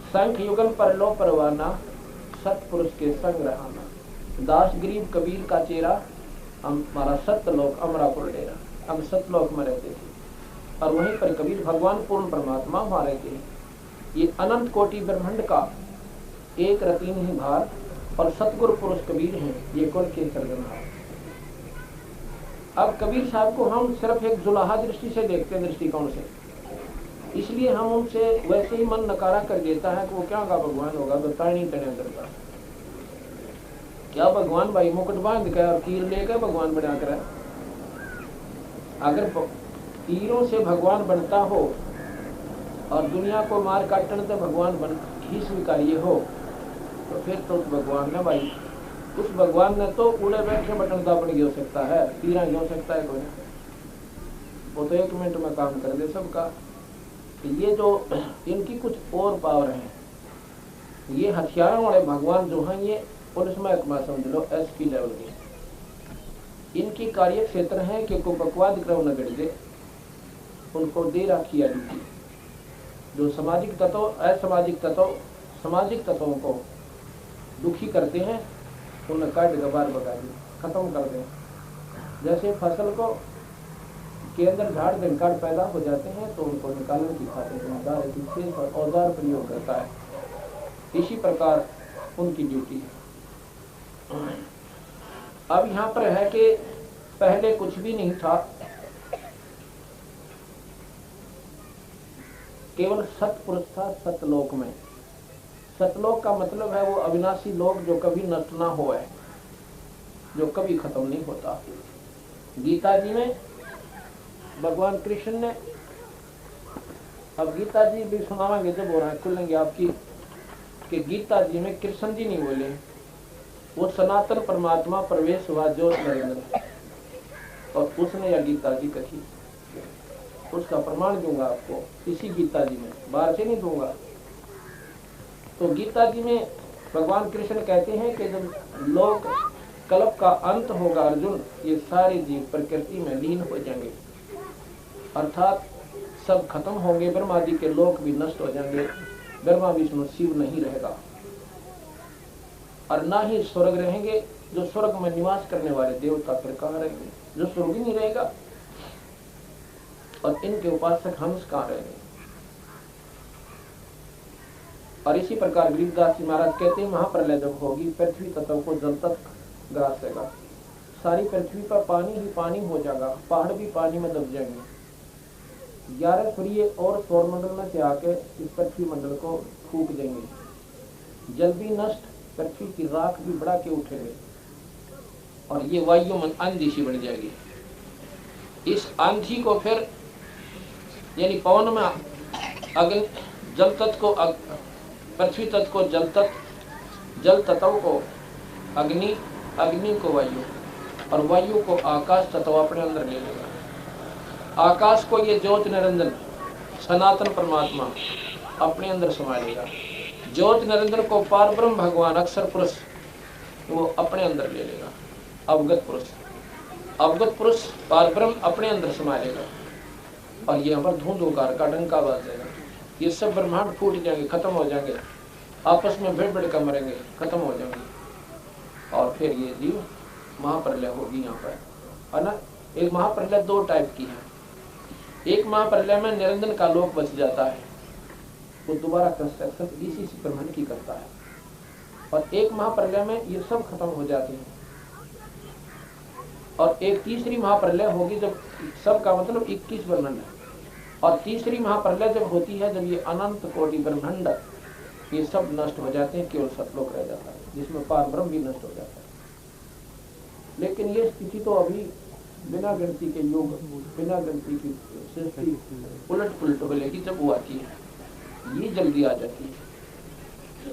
संख युगल पर लो परवाना, सतपुरुष के संग रहाना। दास गरीब कबीर का चेहरा, हमारा सत्यलोक अमरापुर डेरा। हम सतलोक में रहते थे और वहीं पर कबीर भगवान पूर्ण परमात्मा वहां रहते हैं। ये अनंत कोटि ब्रह्मांड का एक रतीन ही भार और सतगुरु पुरुष कबीर हैं, ये कुल के सर्जनहार। अब कबीर साहब को हम सिर्फ एक जुलाहा दृष्टि से देखते हैं, दृष्टिकोण से, इसलिए हम उनसे वैसे ही मन नकारा कर देता है कि वो क्या का भगवान होगा, बताए नहीं तने करता। क्या भगवान भाई मुकुट बांध के और तीर लेकर भगवान बना कर। अगर तीरों से भगवान बनता हो और दुनिया को मार काटने से भगवान बन ही स्वीकार्य हो, तो फिर तो उस भगवान ने भाई, उस भगवान ने तो उड़े बैठ के बटन दापड़ हो सकता है, तीरा हो सकता है कोई, वो तो 1 मिनट में काम कर दे सबका। ये जो इनकी कुछ और पावर है, ये हथियारों वाले भगवान जो हैं, ये पुलिस महकमा समझ लो SP लेवल के। इनकी कार्य क्षेत्र है कि को बकवाद क्रम न गढ़ दे, उनको दे रखी है ड्यूटी। जो सामाजिक तत्व असामाजिक तत्व सामाजिक तत्वों को दुखी करते हैं, उन्हें काट गबार बगा दे, खत्म कर दें। जैसे फसल को के अंदर झाड़ झंकार पैदा हो जाते हैं तो उनको निकालने की खातिर जिम्मेदार है, विशेष और औजार प्रयोग करता है। इसी प्रकार उनकी ड्यूटी है। अब यहाँ पर है कि पहले कुछ भी नहीं था, केवल सतपुरुष था सतलोक में। सतलोक का मतलब है वो अविनाशी लोक जो कभी नष्ट ना होए, जो कभी खत्म नहीं होता। गीता जी में भगवान कृष्ण ने, अब गीता जी भी सुनावांगे जब हो रहा है खुलेंगे आपकी, कि गीता जी में कृष्ण जी नहीं बोले, वो सनातन परमात्मा प्रवेश हुआ जो नरेंद्र, और उसने यह गीता जी कही। उसका प्रमाण दूंगा आपको इसी गीता जी में, बाहर से नहीं दूंगा। तो गीता जी में भगवान कृष्ण कहते हैं कि जब लोग कल्प का अंत होगा अर्जुन, ये सारे जीव प्रकृति में लीन हो जाएंगे, अर्थात सब खत्म होंगे, ब्रह्मादि के लोक भी नष्ट हो जाएंगे, ब्रह्मा विष्णु शिव नहीं रहेगा, और ना ही स्वर्ग रहेंगे। जो स्वर्ग में निवास करने वाले देवता फिर कहाँ रहेंगे, जो स्वर्ग ही नहीं रहेगा, और इनके उपासक हंस कहाँ रहेंगे। और इसी प्रकार गरीबदास जी महाराज कहते हैं महाप्रलय जब होगी पृथ्वी तत्व को जल तक ग्रास देगा, सारी पृथ्वी पर पानी ही पानी हो जाएगा, पहाड़ भी पानी में दब जाएंगे, 11 सूर्य और सौरमंडल में से आके इस पृथ्वी मंडल को फूक देंगे, जल भी नष्ट, पृथ्वी की राख भी बढ़ा के उठेंगे, और ये वायु आंधी सी बन जाएगी। इस आंधी को फिर यानी पवन में अग्नि जल तत्व को पृथ्वी तत्व को जल तत्व, जल तत्व को अग्नि, अग्नि को वायु, और वायु को आकाश तत्व अपने अंदर ले लेगा। आकाश को ये ज्योत निरंजन सनातन परमात्मा अपने अंदर समा लेगा। ज्योत निरंजन को पार ब्रह्म भगवान अक्षर पुरुष वो अपने अंदर ले लेगा। अवगत पुरुष, अवगत पुरुष पार ब्रह्म अपने अंदर समा लेगा, और ये हमारा धूंधुकार का डंका बाजेगा। ये सब ब्रह्मांड फूट जाएंगे, खत्म हो जाएंगे, आपस में भिड़ भिड़ कर मरेंगे, खत्म हो जाएंगे, और फिर ये जीव महाप्रलय होगी यहाँ पर, है ना। एक महाप्रलय दो टाइप की है। एक महाप्रलय में निरंजन का लोक बच जाता है, वो दोबारा कंस्ट्रक्शन इसी से ब्रह्मांड की करता है, और एक महाप्रलय में ये सब खत्म हो जाते हैं। और एक तीसरी महाप्रलय होगी जब सबका मतलब 21 ब्रह्मांड है, और तीसरी महाप्रलय जब होती है जब ये अनंत कोटि ब्रह्मांड ये सब नष्ट हो जाते हैं, केवल सतलोक रह जाता है जिसमें पार ब्रह्म भी नष्ट हो जाता है। लेकिन ये स्थिति तो अभी बिना गिनती के योग, बिना गिनती की सृष्टि उलट पुलट हो लेगी जब वो आती है, ये जल्दी आ जाती है।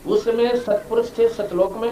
उस समय सतपुरुष थे सतलोक में,